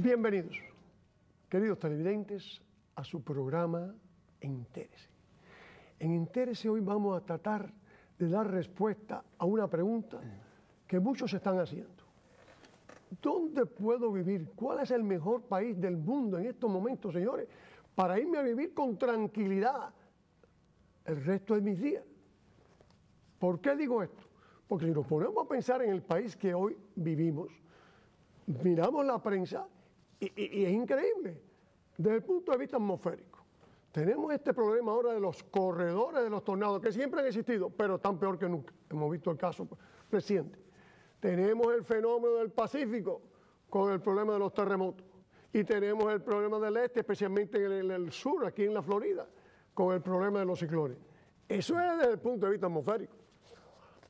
Bienvenidos, queridos televidentes, a su programa Entérese. En Entérese hoy vamos a tratar de dar respuesta a una pregunta que muchos están haciendo. ¿Dónde puedo vivir? ¿Cuál es el mejor país del mundo en estos momentos, señores, para irme a vivir con tranquilidad el resto de mis días? ¿Por qué digo esto? Porque si nos ponemos a pensar en el país que hoy vivimos, miramos la prensa y es increíble desde el punto de vista atmosférico. Tenemos este problema ahora de los corredores de los tornados, que siempre han existido, pero están peor que nunca. Hemos visto el caso reciente. Tenemos el fenómeno del Pacífico con el problema de los terremotos. Y tenemos el problema del este, especialmente en el sur, aquí en la Florida, con el problema de los ciclones. Eso es desde el punto de vista atmosférico.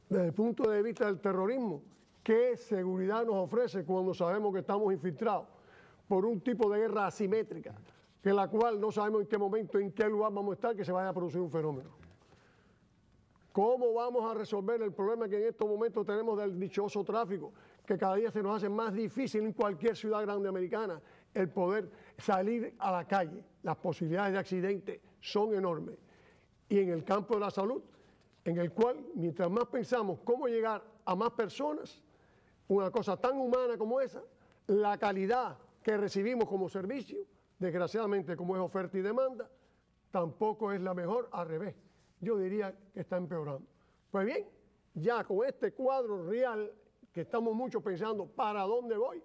Desde el punto de vista del terrorismo, ¿qué seguridad nos ofrece cuando sabemos que estamos infiltrados por un tipo de guerra asimétrica, en la cual no sabemos en qué momento, en qué lugar vamos a estar, que se vaya a producir un fenómeno? ¿Cómo vamos a resolver el problema que en estos momentos tenemos del dichoso tráfico, que cada día se nos hace más difícil en cualquier ciudad grande americana el poder salir a la calle? Las posibilidades de accidente son enormes. Y en el campo de la salud, en el cual, mientras más pensamos cómo llegar a más personas, una cosa tan humana como esa, la calidad que recibimos como servicio, desgraciadamente como es oferta y demanda, tampoco es la mejor, al revés. Yo diría que está empeorando. Pues bien, ya con este cuadro real, que estamos muchos pensando, ¿para dónde voy?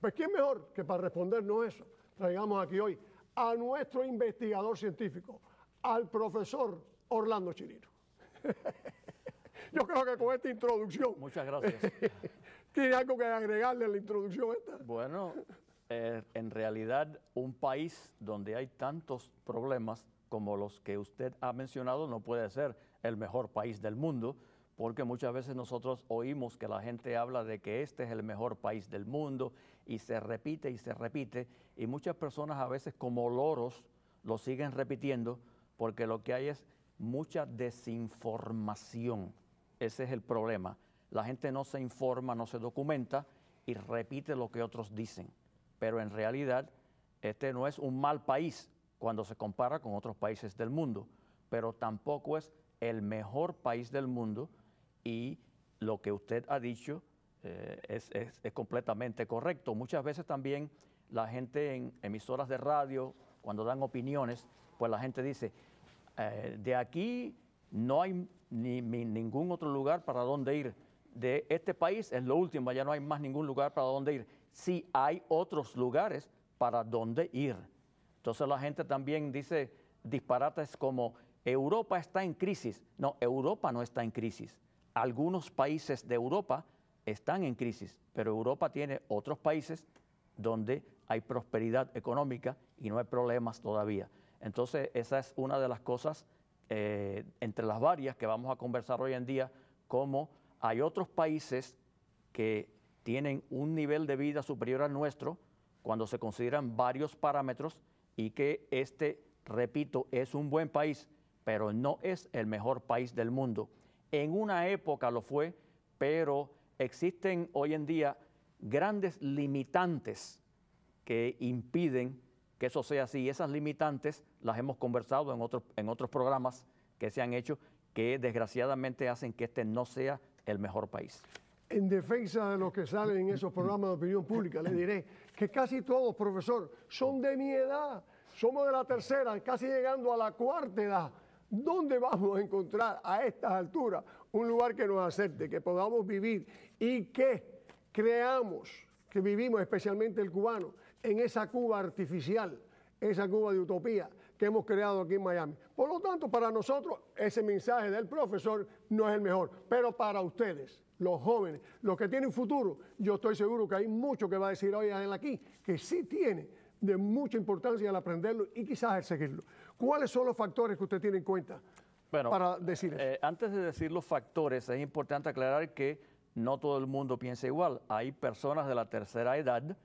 Pues ¿quién mejor que para respondernos eso? Traigamos aquí hoy a nuestro investigador científico, al profesor Orlando Chirino. Yo creo que con esta introducción... Muchas gracias. ¿Tiene algo que agregarle a la introducción esta? Bueno, en realidad un país donde hay tantos problemas como los que usted ha mencionado no puede ser el mejor país del mundo, porque muchas veces nosotros oímos que la gente habla de que este es el mejor país del mundo y se repite, y muchas personas a veces como loros lo siguen repitiendo porque lo que hay es mucha desinformación. Ese es el problema. La gente no se informa, no se documenta y repite lo que otros dicen. Pero en realidad este no es un mal país cuando se compara con otros países del mundo, pero tampoco es el mejor país del mundo, y lo que usted ha dicho es completamente correcto. Muchas veces también la gente en emisoras de radio, cuando dan opiniones, pues la gente dice, de aquí no hay ningún otro lugar para dónde ir. De este país es lo último, ya no hay más ningún lugar para dónde ir. Sí hay otros lugares para dónde ir. Entonces la gente también dice disparates como Europa está en crisis. No, Europa no está en crisis. Algunos países de Europa están en crisis, pero Europa tiene otros países donde hay prosperidad económica y no hay problemas todavía. Entonces esa es una de las cosas entre las varias que vamos a conversar hoy en día, cómo hay otros países que tienen un nivel de vida superior al nuestro cuando se consideran varios parámetros, y que repito, es un buen país, pero no es el mejor país del mundo. En una época lo fue, pero existen hoy en día grandes limitantes que impiden que eso sea así. Esas limitantes las hemos conversado en otros programas que se han hecho, que desgraciadamente hacen que este no sea el mejor país. En defensa de los que salen en esos programas de opinión pública, le diré que casi todos, profesor, son de mi edad. Somos de la tercera, casi llegando a la cuarta edad. ¿Dónde vamos a encontrar a estas alturas un lugar que nos acepte, que podamos vivir y que creamos, que vivimos, especialmente el cubano, en esa Cuba artificial, esa Cuba de utopía que hemos creado aquí en Miami? Por lo tanto, para nosotros ese mensaje del profesor no es el mejor, pero para ustedes, los jóvenes, los que tienen futuro, yo estoy seguro que hay mucho que va a decir hoy él aquí, que sí tiene de mucha importancia el aprenderlo y quizás el seguirlo. ¿Cuáles son los factores que usted tiene en cuenta para decir eso? Antes de decir los factores, es importante aclarar que no todo el mundo piensa igual. Hay personas de la tercera edad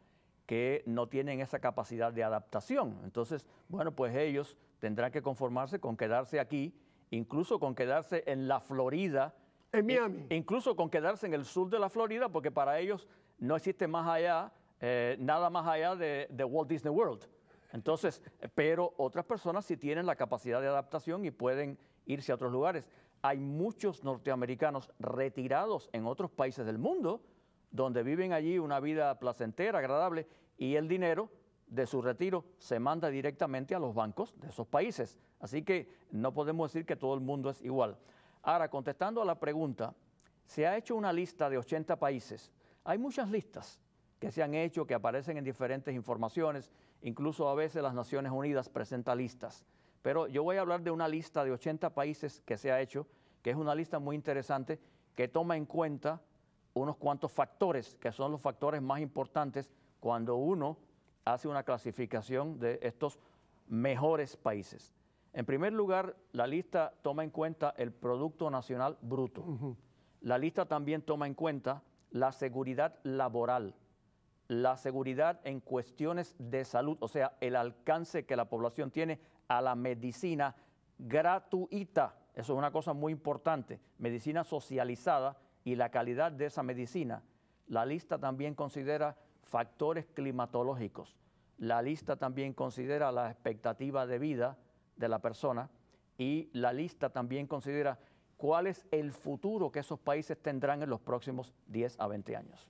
que no tienen esa capacidad de adaptación. Entonces, bueno, pues ellos tendrán que conformarse con quedarse aquí, incluso con quedarse en la Florida, en Miami, incluso con quedarse en el sur de la Florida, porque para ellos no existe más allá nada más allá de Walt Disney World. Entonces, pero otras personas sí tienen la capacidad de adaptación y pueden irse a otros lugares. Hay muchos norteamericanos retirados en otros países del mundo donde viven allí una vida placentera, agradable, y el dinero de su retiro se manda directamente a los bancos de esos países. Así que no podemos decir que todo el mundo es igual. Ahora, contestando a la pregunta, se ha hecho una lista de 80 países. Hay muchas listas que se han hecho, que aparecen en diferentes informaciones, incluso a veces las Naciones Unidas presentan listas. Pero yo voy a hablar de una lista de 80 países que se ha hecho, que es una lista muy interesante, que toma en cuenta unos cuantos factores, que son los factores más importantes cuando uno hace una clasificación de estos mejores países. En primer lugar, la lista toma en cuenta el Producto Nacional Bruto. La lista también toma en cuenta la seguridad laboral, la seguridad en cuestiones de salud, o sea, el alcance que la población tiene a la medicina gratuita. Eso es una cosa muy importante, medicina socializada y la calidad de esa medicina. La lista también considera factores climatológicos. La lista también considera la expectativa de vida de la persona y la lista también considera cuál es el futuro que esos países tendrán en los próximos 10 a 20 años.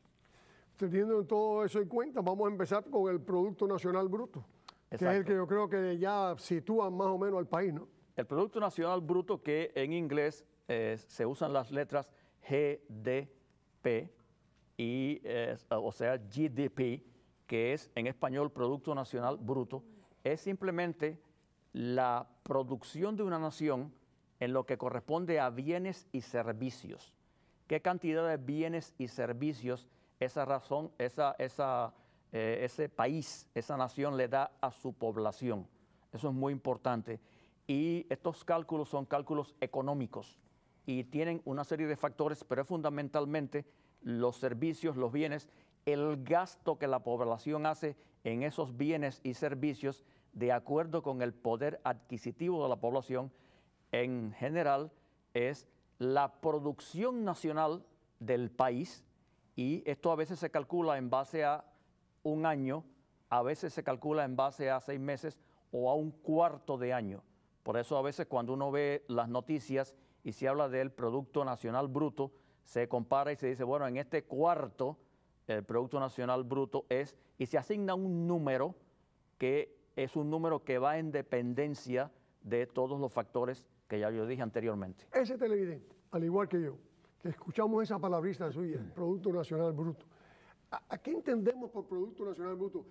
Teniendo todo eso en cuenta, vamos a empezar con el Producto Nacional Bruto, Exacto. que es el que yo creo que ya sitúa más o menos al país, ¿no? El Producto Nacional Bruto, que en inglés se usan las letras GDP, o sea, GDP, que es en español Producto Nacional Bruto, es simplemente la producción de una nación en lo que corresponde a bienes y servicios. ¿Qué cantidad de bienes y servicios ese país, esa nación le da a su población? Eso es muy importante. Y estos cálculos son cálculos económicos y tienen una serie de factores, pero es fundamentalmente los servicios, los bienes, el gasto que la población hace en esos bienes y servicios de acuerdo con el poder adquisitivo de la población. En general es la producción nacional del país y esto a veces se calcula en base a un año, a veces se calcula en base a 6 meses o a un cuarto de año. Por eso a veces cuando uno ve las noticias y se habla del Producto Nacional Bruto, se compara y se dice, bueno, en este cuarto el Producto Nacional Bruto es, y se asigna un número que es un número que va en dependencia de todos los factores que ya yo dije anteriormente. Ese televidente, al igual que yo, que escuchamos esa palabrita suya, Producto Nacional Bruto, ¿a qué entendemos por Producto Nacional Bruto?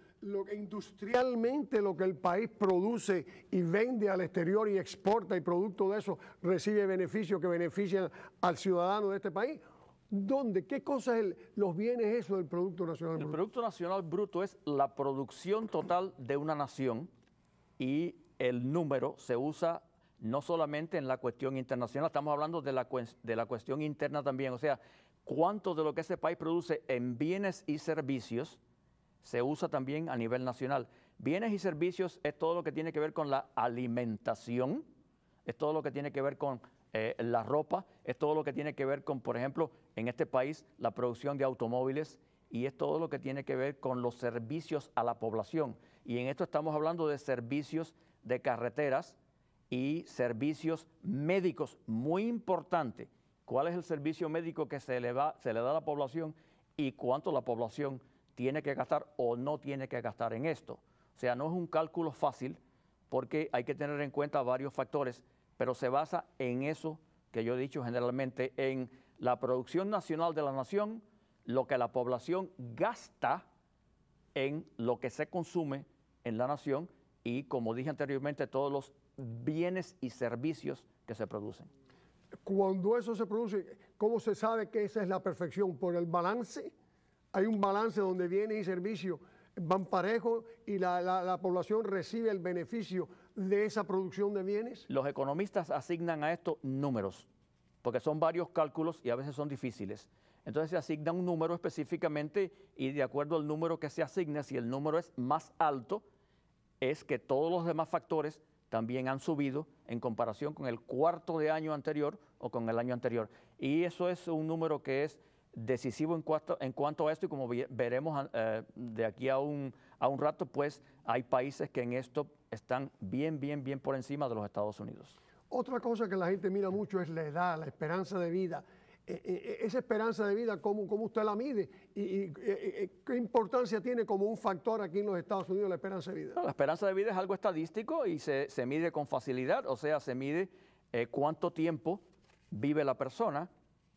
Industrialmente lo que el país produce y vende al exterior y exporta y producto de eso recibe beneficios que benefician al ciudadano de este país. ¿Dónde? ¿Qué cosa es los bienes eso del Producto Nacional Bruto? El Producto Nacional Bruto es la producción total de una nación y el número se usa no solamente en la cuestión internacional, estamos hablando de la cuestión interna también, o sea, cuánto de lo que ese país produce en bienes y servicios se usa también a nivel nacional. Bienes y servicios es todo lo que tiene que ver con la alimentación, es todo lo que tiene que ver con la ropa, es todo lo que tiene que ver con, por ejemplo, en este país, la producción de automóviles, y es todo lo que tiene que ver con los servicios a la población. Y en esto estamos hablando de servicios de carreteras y servicios médicos, muy importante. ¿Cuál es el servicio médico que se le da a la población y cuánto la población tiene que gastar o no tiene que gastar en esto? O sea, no es un cálculo fácil porque hay que tener en cuenta varios factores, pero se basa en eso que yo he dicho generalmente, en la producción nacional de la nación, lo que la población gasta en lo que se consume en la nación y, como dije anteriormente, todos los bienes y servicios que se producen. Cuando eso se produce, ¿cómo se sabe que esa es la perfección? ¿Por el balance? Hay un balance donde bienes y servicios van parejos y la población recibe el beneficio de esa producción de bienes. Los economistas asignan a esto números, porque son varios cálculos y a veces son difíciles. Entonces se asigna un número específicamente y de acuerdo al número que se asigne, si el número es más alto, es que todos los demás factores también han subido en comparación con el cuarto de año anterior o con el año anterior. Y eso es un número que es decisivo en cuanto a esto, y como veremos de aquí a un rato, pues hay países que en esto están bien por encima de los Estados Unidos. Otra cosa que la gente mira mucho es la edad, la esperanza de vida. Esa esperanza de vida, ¿cómo usted la mide? ¿Y qué importancia tiene como un factor aquí en los Estados Unidos la esperanza de vida? No, la esperanza de vida es algo estadístico y se mide con facilidad, o sea, se mide cuánto tiempo vive la persona,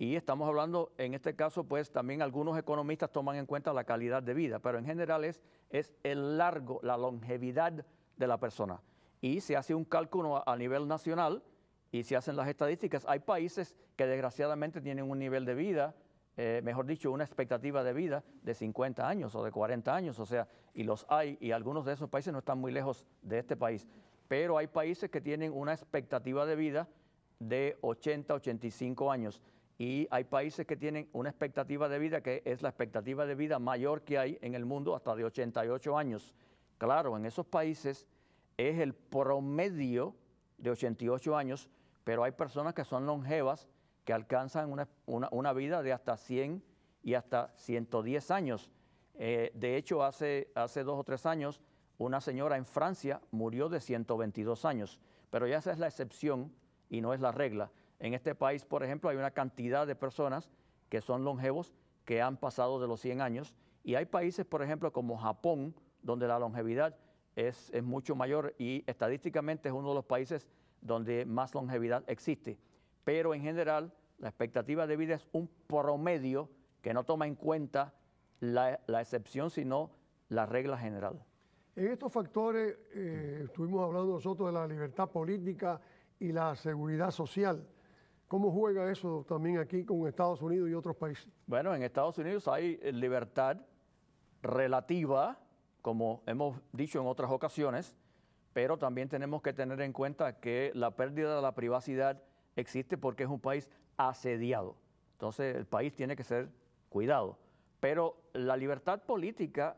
y estamos hablando, en este caso, pues también algunos economistas toman en cuenta la calidad de vida, pero en general es la longevidad de la persona. Y se hace un cálculo a nivel nacional y se hacen las estadísticas. Hay países que desgraciadamente tienen un nivel de vida, mejor dicho, una expectativa de vida de 50 años o de 40 años, o sea, y los hay, y algunos de esos países no están muy lejos de este país. Pero hay países que tienen una expectativa de vida de 80, 85 años. Y hay países que tienen una expectativa de vida que es la expectativa de vida mayor que hay en el mundo, hasta de 88 años. Claro, en esos países es el promedio de 88 años, pero hay personas que son longevas, que alcanzan una vida de hasta 100 y hasta 110 años. De hecho, hace 2 o 3 años, una señora en Francia murió de 122 años, pero ya esa es la excepción y no es la regla. En este país, por ejemplo, hay una cantidad de personas que son longevos, que han pasado de los 100 años, y hay países, por ejemplo, como Japón, donde la longevidad es mucho mayor y estadísticamente es uno de los países donde más longevidad existe. Pero en general, la expectativa de vida es un promedio que no toma en cuenta la excepción, sino la regla general. En estos factores estuvimos hablando nosotros de la libertad política y la seguridad social. ¿Cómo juega eso también aquí con Estados Unidos y otros países? Bueno, en Estados Unidos hay libertad relativa, como hemos dicho en otras ocasiones, pero también tenemos que tener en cuenta que la pérdida de la privacidad existe porque es un país asediado. Entonces el país tiene que ser cuidado. Pero la libertad política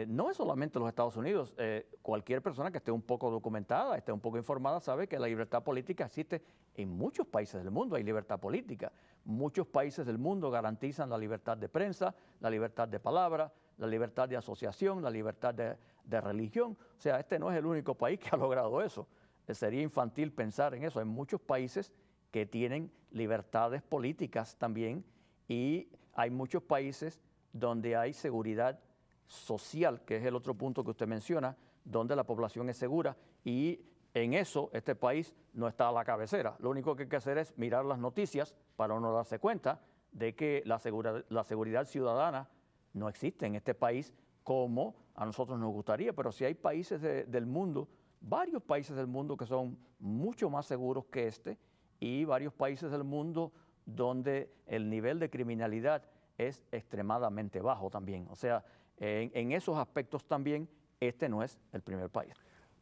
no es solamente los Estados Unidos. Cualquier persona que esté un poco documentada, esté un poco informada, sabe que la libertad política existe en muchos países del mundo. Hay libertad política. Muchos países del mundo garantizan la libertad de prensa, la libertad de palabra, la libertad de asociación, la libertad de religión. O sea, este no es el único país que ha logrado eso. Sería infantil pensar en eso. Hay muchos países que tienen libertades políticas también, y hay muchos países donde hay seguridad social, que es el otro punto que usted menciona, donde la población es segura, y en eso este país no está a la cabecera. Lo único que hay que hacer es mirar las noticias para uno darse cuenta de que la seguridad ciudadana no existe en este país como a nosotros nos gustaría, pero sí hay países del mundo, varios países del mundo que son mucho más seguros que este, y varios países del mundo donde el nivel de criminalidad es extremadamente bajo también. O sea, en esos aspectos también este no es el primer país.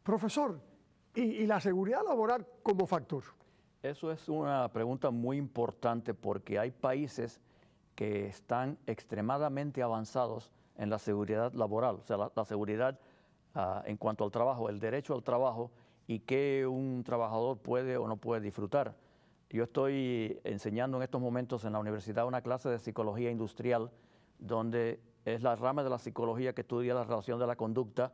Profesor, ¿y la seguridad laboral como factor? Eso es una pregunta muy importante porque hay países que están extremadamente avanzados en la seguridad laboral, o sea, la seguridad en cuanto al trabajo, el derecho al trabajo y qué un trabajador puede o no puede disfrutar. Yo estoy enseñando en estos momentos en la universidad una clase de psicología industrial, donde es la rama de la psicología que estudia la relación de la conducta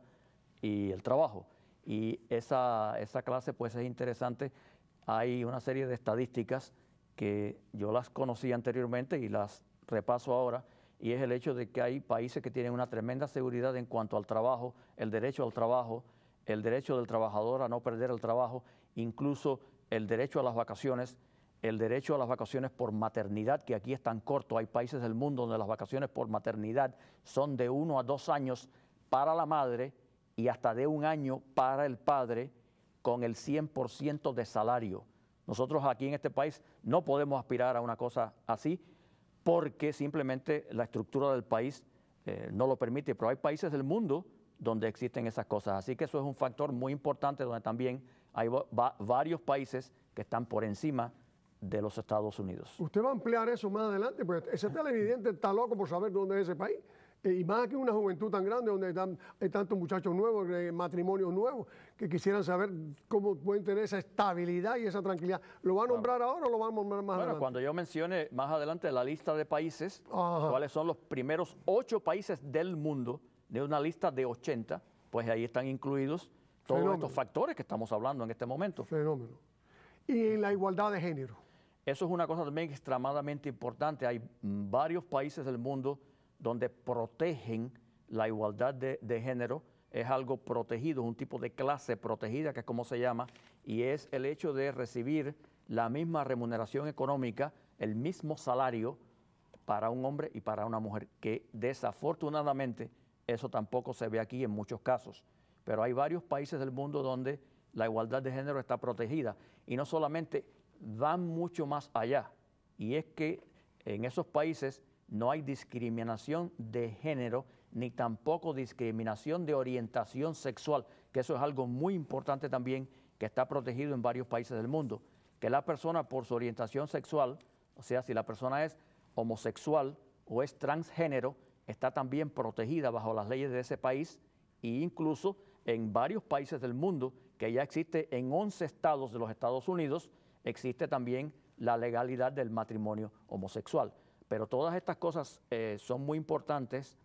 y el trabajo. Y esa clase pues es interesante. Hay una serie de estadísticas que yo las conocí anteriormente y las repaso ahora, y es el hecho de que hay países que tienen una tremenda seguridad en cuanto al trabajo, el derecho al trabajo, el derecho del trabajador a no perder el trabajo, incluso el derecho a las vacaciones, el derecho a las vacaciones por maternidad, que aquí es tan corto. Hay países del mundo donde las vacaciones por maternidad son de 1 a 2 años para la madre y hasta de 1 año para el padre, con el 100% de salario. Nosotros aquí en este país no podemos aspirar a una cosa así porque simplemente la estructura del país no lo permite, pero hay países del mundo donde existen esas cosas. Así que eso es un factor muy importante, donde también hay varios países que están por encima de los Estados Unidos. Usted va a ampliar eso más adelante, porque ese televidente está loco por saber dónde es ese país. Y más aquí una juventud tan grande donde hay tantos muchachos nuevos, matrimonios nuevos, que quisieran saber cómo pueden tener esa estabilidad y esa tranquilidad. ¿Lo va a nombrar ahora o lo va a nombrar más adelante? Bueno, cuando yo mencione más adelante la lista de países, Ajá. cuáles son los primeros 8 países del mundo, de una lista de 80, pues ahí están incluidos todos estos factores que estamos hablando en este momento. Fenómeno. Y en la igualdad de género. Eso es una cosa también extremadamente importante. Hay varios países del mundo donde protegen la igualdad de género. Es algo protegido, es un tipo de clase protegida, que es como se llama, y es el hecho de recibir la misma remuneración económica, el mismo salario para un hombre y para una mujer, que desafortunadamente eso tampoco se ve aquí en muchos casos. Pero hay varios países del mundo donde la igualdad de género está protegida. Y no solamente, van mucho más allá. Y es que en esos países no hay discriminación de género, ni tampoco discriminación de orientación sexual, que eso es algo muy importante también, que está protegido en varios países del mundo. Que la persona por su orientación sexual, o sea, si la persona es homosexual o es transgénero, está también protegida bajo las leyes de ese país, e incluso en varios países del mundo, que ya existe en 11 estados de los Estados Unidos, existe también la legalidad del matrimonio homosexual. Pero todas estas cosas son muy importantes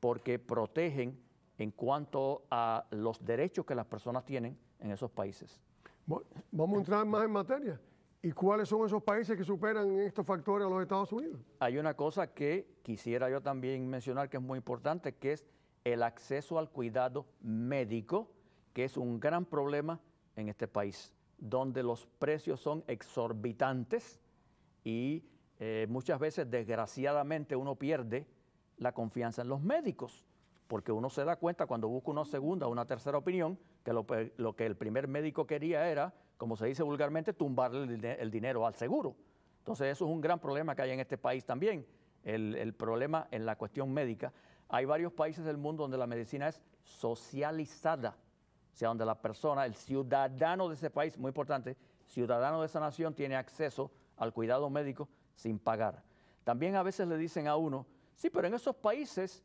porque protegen en cuanto a los derechos que las personas tienen en esos países. Bueno, vamos a entrar más en materia. ¿Y cuáles son esos países que superan en estos factores a los Estados Unidos? Hay una cosa que quisiera yo también mencionar que es muy importante, que es el acceso al cuidado médico, que es un gran problema en este país, donde los precios son exorbitantes y muchas veces, desgraciadamente, uno pierde la confianza en los médicos, porque uno se da cuenta cuando busca una segunda o una tercera opinión que lo que el primer médico quería era, como se dice vulgarmente, tumbarle el dinero al seguro. Entonces eso es un gran problema que hay en este país también, el problema en la cuestión médica. Hay varios países del mundo donde la medicina es socializada, o sea, donde la persona, el ciudadano de ese país, muy importante, ciudadano de esa nación tiene acceso al cuidado médico sin pagar. También a veces le dicen a uno, sí, pero en esos países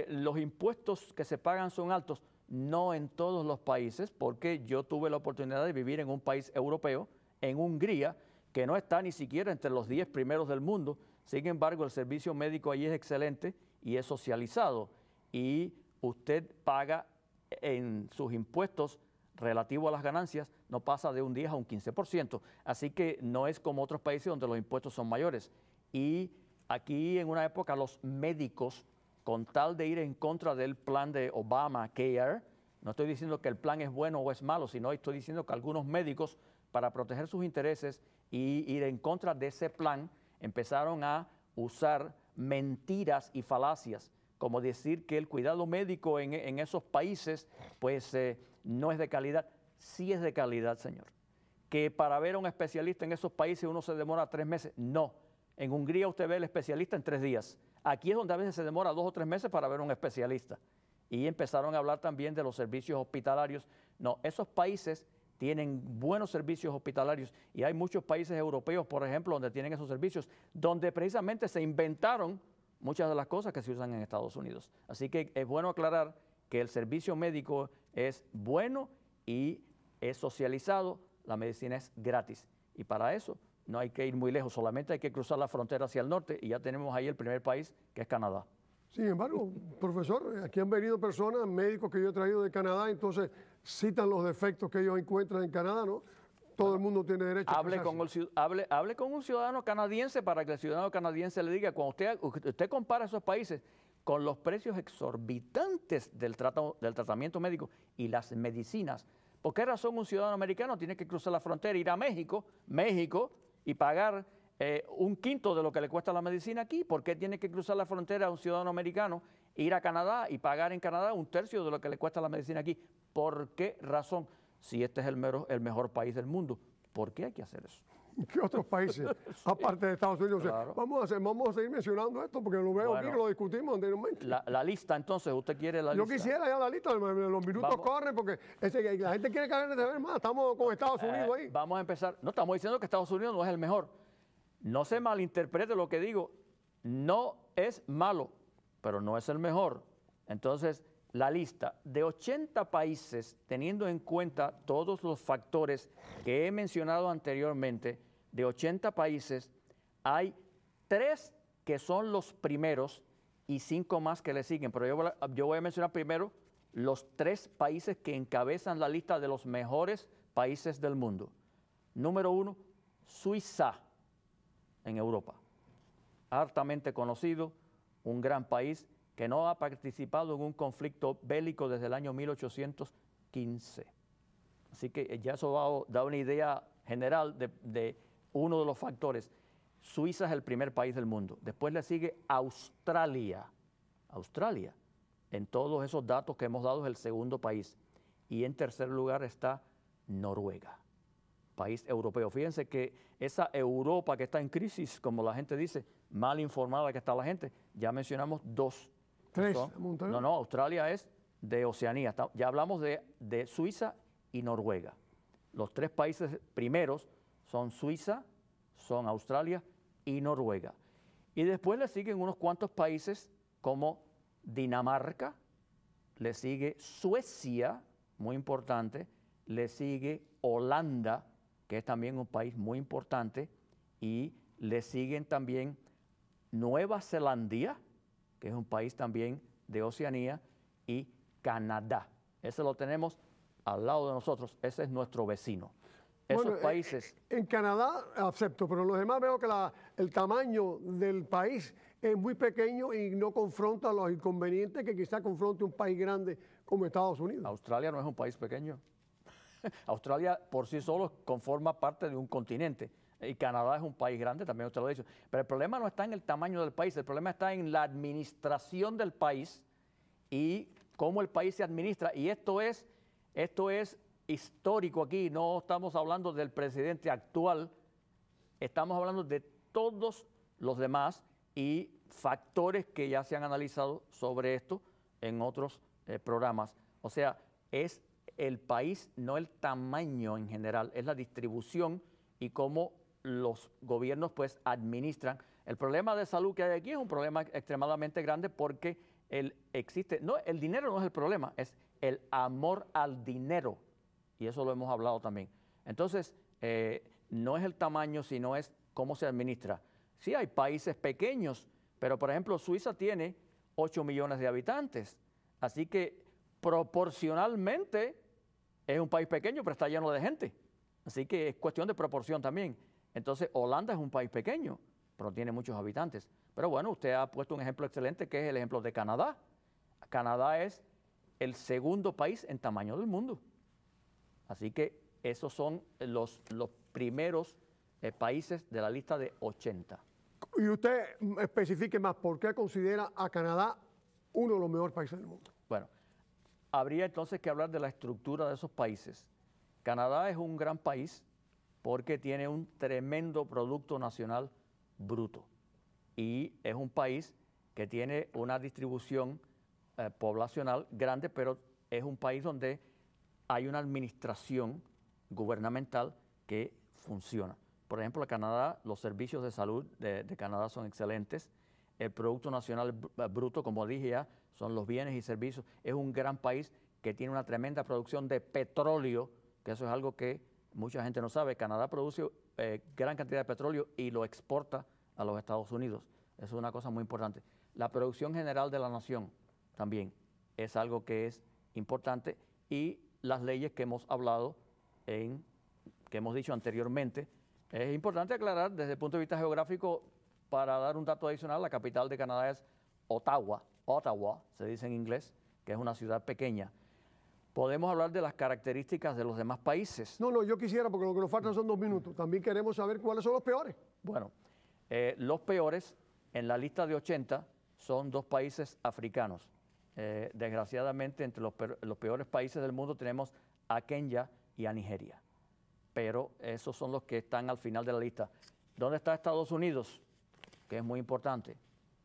los impuestos que se pagan son altos. No en todos los países, porque yo tuve la oportunidad de vivir en un país europeo, en Hungría, que no está ni siquiera entre los 10 primeros del mundo. Sin embargo, el servicio médico allí es excelente y es socializado. Y usted paga en sus impuestos relativo a las ganancias, no pasa de un 10 a un 15%. Así que no es como otros países donde los impuestos son mayores. Y aquí en una época los médicos, con tal de ir en contra del plan de Obamacare, no estoy diciendo que el plan es bueno o es malo, sino estoy diciendo que algunos médicos, para proteger sus intereses y ir en contra de ese plan, empezaron a usar mentiras y falacias, como decir que el cuidado médico en esos países pues no es de calidad. Sí es de calidad, señor. Que para ver a un especialista en esos países uno se demora 3 meses. No. En Hungría usted ve al especialista en 3 días. Aquí es donde a veces se demora 2 o 3 meses para ver a un especialista. Y empezaron a hablar también de los servicios hospitalarios. No, esos países tienen buenos servicios hospitalarios y hay muchos países europeos, por ejemplo, donde tienen esos servicios, donde precisamente se inventaron muchas de las cosas que se usan en Estados Unidos. Así que es bueno aclarar que el servicio médico es bueno y es socializado, la medicina es gratis. Y para eso no hay que ir muy lejos, solamente hay que cruzar la frontera hacia el norte y ya tenemos ahí el primer país, que es Canadá. Sin embargo, profesor, aquí han venido personas, médicos que yo he traído de Canadá, entonces citan los defectos que ellos encuentran en Canadá, ¿no? Todo el mundo tiene derecho a expresarse. Hable con un ciudadano canadiense para que el ciudadano canadiense le diga, cuando usted compara esos países con los precios exorbitantes del tratamiento médico y las medicinas, ¿por qué razón un ciudadano americano tiene que cruzar la frontera, ir a México, y pagar un quinto de lo que le cuesta la medicina aquí? ¿Por qué tiene que cruzar la frontera a un ciudadano americano, ir a Canadá y pagar en Canadá un tercio de lo que le cuesta la medicina aquí? ¿Por qué razón? Si este es el mejor país del mundo, ¿por qué hay que hacer eso? ¿Qué otros países, aparte de Estados Unidos? Claro. Vamos a seguir mencionando esto porque lo veo aquí, que lo discutimos anteriormente. La lista, entonces, ¿usted quiere la lista? Yo quisiera ya la lista, los minutos corren porque la gente quiere saber más. Estamos con Estados Unidos ahí. Vamos a empezar. No estamos diciendo que Estados Unidos no es el mejor. No se malinterprete lo que digo. No es malo, pero no es el mejor. Entonces, la lista de 80 países, teniendo en cuenta todos los factores que he mencionado anteriormente, de 80 países, hay 3 que son los primeros y 5 más que le siguen. Pero yo voy a mencionar primero los 3 países que encabezan la lista de los mejores países del mundo. Número 1, Suiza, en Europa. Hartamente conocido, un gran país que no ha participado en un conflicto bélico desde el año 1815. Así que ya eso da una idea general de uno de los factores. Suiza es el primer país del mundo. Después le sigue Australia. Australia, en todos esos datos que hemos dado, es el segundo país. Y en tercer lugar está Noruega, país europeo. Fíjense que esa Europa que está en crisis, como la gente dice, mal informada que está la gente, ya mencionamos 2. 3. No, Australia es de Oceanía. Ya hablamos de Suiza y Noruega. Los 3 países primeros son Suiza, son Australia y Noruega. Y después le siguen unos cuantos países como Dinamarca, le sigue Suecia, muy importante, le sigue Holanda, que es también un país muy importante, y le siguen también Nueva Zelanda, que es un país también de Oceanía, y Canadá. Ese lo tenemos al lado de nosotros, ese es nuestro vecino. Esos países... En Canadá acepto, pero en los demás veo que el tamaño del país es muy pequeño y no confronta los inconvenientes que quizá confronte un país grande como Estados Unidos. Australia no es un país pequeño. Australia por sí solo conforma parte de un continente. Y Canadá es un país grande, también usted lo ha dicho. Pero el problema no está en el tamaño del país, el problema está en la administración del país y cómo el país se administra. Y esto es histórico aquí, no estamos hablando del presidente actual, estamos hablando de todos los demás y factores que ya se han analizado sobre esto en otros programas. O sea, es el país, no el tamaño en general, es la distribución y cómo los gobiernos pues administran. El problema de salud que hay aquí es un problema extremadamente grande porque el dinero no es el problema, es el amor al dinero. Y eso lo hemos hablado también. Entonces, no es el tamaño, sino es cómo se administra. Sí, hay países pequeños, pero por ejemplo, Suiza tiene 8 millones de habitantes. Así que proporcionalmente es un país pequeño, pero está lleno de gente. Así que es cuestión de proporción también. Entonces, Holanda es un país pequeño, pero tiene muchos habitantes. Pero bueno, usted ha puesto un ejemplo excelente, que es el ejemplo de Canadá. Canadá es el segundo país en tamaño del mundo. Así que esos son los primeros países de la lista de 80. Y usted especifique más, ¿por qué considera a Canadá uno de los mejores países del mundo? Bueno, habría entonces que hablar de la estructura de esos países. Canadá es un gran país porque tiene un tremendo Producto Nacional Bruto y es un país que tiene una distribución poblacional grande, pero es un país donde hay una administración gubernamental que funciona. Por ejemplo, en Canadá, los servicios de salud de Canadá son excelentes. El Producto Nacional Bruto, como dije ya, son los bienes y servicios. Es un gran país que tiene una tremenda producción de petróleo, que eso es algo que mucha gente no sabe. Canadá produce gran cantidad de petróleo y lo exporta a los Estados Unidos. Eso es una cosa muy importante. La producción general de la nación también es algo que es importante y las leyes que hemos hablado, que hemos dicho anteriormente. Es importante aclarar desde el punto de vista geográfico, para dar un dato adicional, la capital de Canadá es Ottawa, se dice en inglés, que es una ciudad pequeña. Podemos hablar de las características de los demás países. No, yo quisiera, porque lo que nos faltan son 2 minutos. También queremos saber cuáles son los peores. Bueno, los peores en la lista de 80 son 2 países africanos. Desgraciadamente, entre los peores países del mundo tenemos a Kenia y a Nigeria. Pero esos son los que están al final de la lista. ¿Dónde está Estados Unidos? Que es muy importante.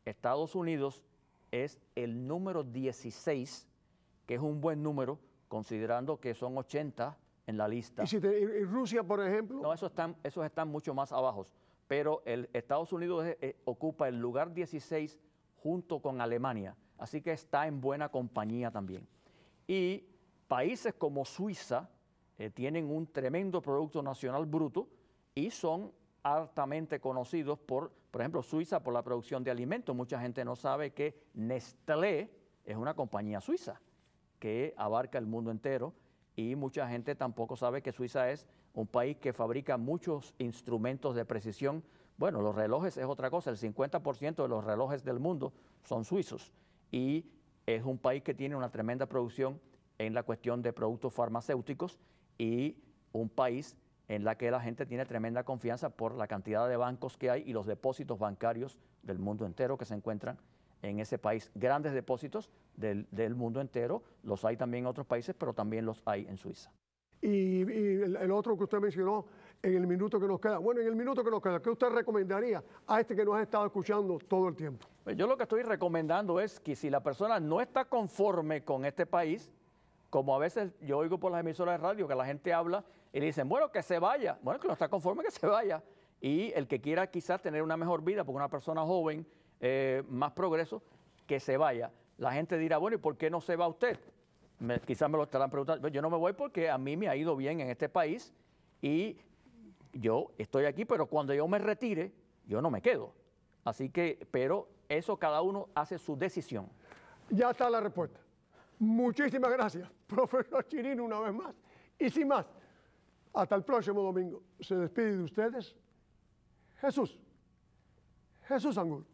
Estados Unidos es el número 16, que es un buen número, considerando que son 80 en la lista. ¿Y Rusia, por ejemplo? No, esos están mucho más abajo. Pero Estados Unidos ocupa el lugar 16 junto con Alemania, así que está en buena compañía también. Y países como Suiza tienen un tremendo Producto Nacional Bruto y son altamente conocidos por ejemplo, Suiza por la producción de alimentos. Mucha gente no sabe que Nestlé es una compañía suiza que abarca el mundo entero y mucha gente tampoco sabe que Suiza es un país que fabrica muchos instrumentos de precisión. Bueno, los relojes es otra cosa, el 50% de los relojes del mundo son suizos y es un país que tiene una tremenda producción en la cuestión de productos farmacéuticos y un país en la que la gente tiene tremenda confianza por la cantidad de bancos que hay y los depósitos bancarios del mundo entero que se encuentran en ese país. Grandes depósitos del mundo entero, los hay también en otros países, pero también los hay en Suiza. Y el otro que usted mencionó en el minuto que nos queda. Bueno, en el minuto que nos queda, ¿qué usted recomendaría a este que nos ha estado escuchando todo el tiempo? Yo lo que estoy recomendando es que si la persona no está conforme con este país, como a veces yo oigo por las emisoras de radio que la gente habla y le dicen, bueno, que se vaya. Bueno, que no está conforme, que se vaya. Y el que quiera quizás tener una mejor vida, porque una persona joven, más progreso, que se vaya. La gente dirá, bueno, ¿y por qué no se va usted? Quizás me lo estarán preguntando. Yo no me voy porque a mí me ha ido bien en este país y yo estoy aquí, pero cuando yo me retire, yo no me quedo. Así que, pero eso cada uno hace su decisión. Ya está la respuesta. Muchísimas gracias, profesor Chirino, una vez más. Y sin más, hasta el próximo domingo. Se despide de ustedes Jesús Angulo.